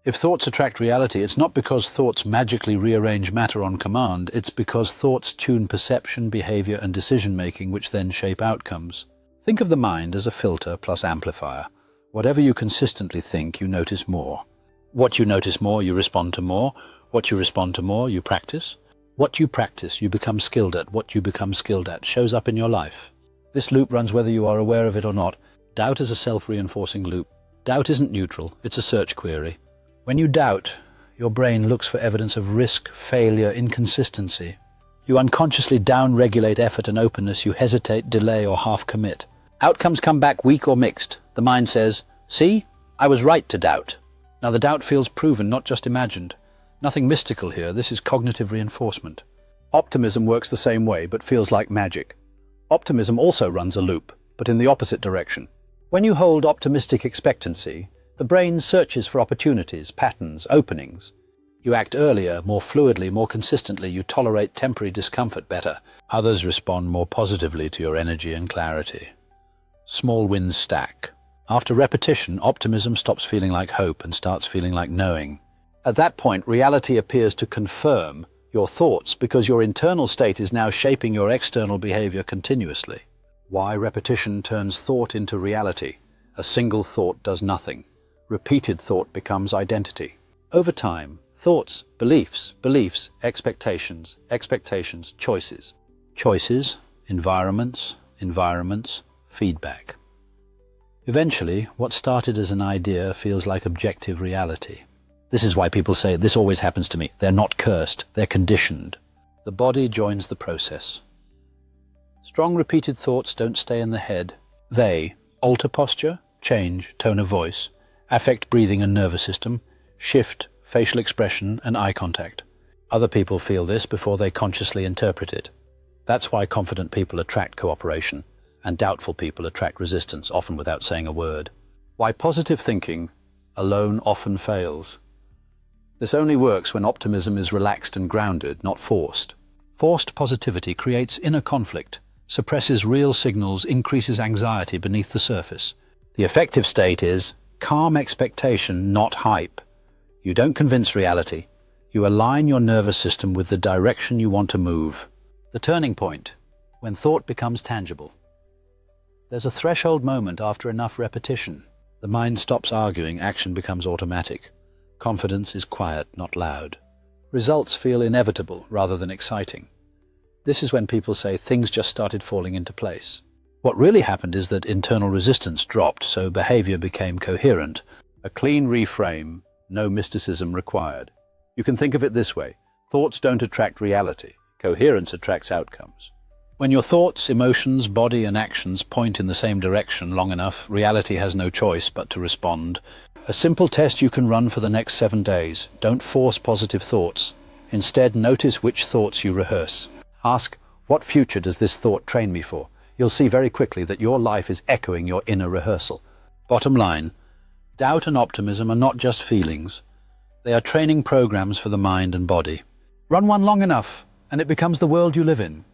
If thoughts attract reality, it's not because thoughts magically rearrange matter on command, it's because thoughts tune perception, behavior, and decision-making, which then shape outcomes. Think of the mind as a filter plus amplifier. Whatever you consistently think, you notice more. What you notice more, you respond to more. What you respond to more, you practice. What you practice, you become skilled at. What you become skilled at shows up in your life. This loop runs whether you are aware of it or not. Doubt is a self-reinforcing loop. Doubt isn't neutral, it's a search query. When you doubt, your brain looks for evidence of risk, failure, inconsistency. You unconsciously down-regulate effort and openness, you hesitate, delay, or half-commit. Outcomes come back weak or mixed. The mind says, "See, I was right to doubt." Now the doubt feels proven, not just imagined. Nothing mystical here, this is cognitive reinforcement. Optimism works the same way, but feels like magic. Optimism also runs a loop, but in the opposite direction. When you hold optimistic expectancy, the brain searches for opportunities, patterns, openings. You act earlier, more fluidly, more consistently. You tolerate temporary discomfort better. Others respond more positively to your energy and clarity. Small wins stack. After repetition, optimism stops feeling like hope and starts feeling like knowing. At that point, reality appears to confirm your thoughts because your internal state is now shaping your external behavior continuously. Why repetition turns thought into reality. A single thought does nothing. Repeated thought becomes identity. Over time, thoughts, beliefs, expectations, choices. Choices, environments, feedback. Eventually, what started as an idea feels like objective reality. This is why people say, "This always happens to me." They're not cursed, they're conditioned. The body joins the process. Strong repeated thoughts don't stay in the head. They alter posture, change tone of voice, affect breathing and nervous system, shift facial expression and eye contact. Other people feel this before they consciously interpret it. That's why confident people attract cooperation, and doubtful people attract resistance, often without saying a word. Why positive thinking alone often fails. This only works when optimism is relaxed and grounded, not forced. Forced positivity creates inner conflict, suppresses real signals, increases anxiety beneath the surface. The effective state is calm expectation, not hype. You don't convince reality. You align your nervous system with the direction you want to move. The turning point, when thought becomes tangible. There's a threshold moment after enough repetition. The mind stops arguing, action becomes automatic. Confidence is quiet, not loud. Results feel inevitable rather than exciting. This is when people say things just started falling into place. What really happened is that internal resistance dropped, so behavior became coherent. A clean reframe, no mysticism required. You can think of it this way. Thoughts don't attract reality. Coherence attracts outcomes. When your thoughts, emotions, body, and actions point in the same direction long enough, reality has no choice but to respond. A simple test you can run for the next 7 days. Don't force positive thoughts. Instead, notice which thoughts you rehearse. Ask, what future does this thought train me for? You'll see very quickly that your life is echoing your inner rehearsal. Bottom line, doubt and optimism are not just feelings. They are training programs for the mind and body. Run one long enough, and it becomes the world you live in.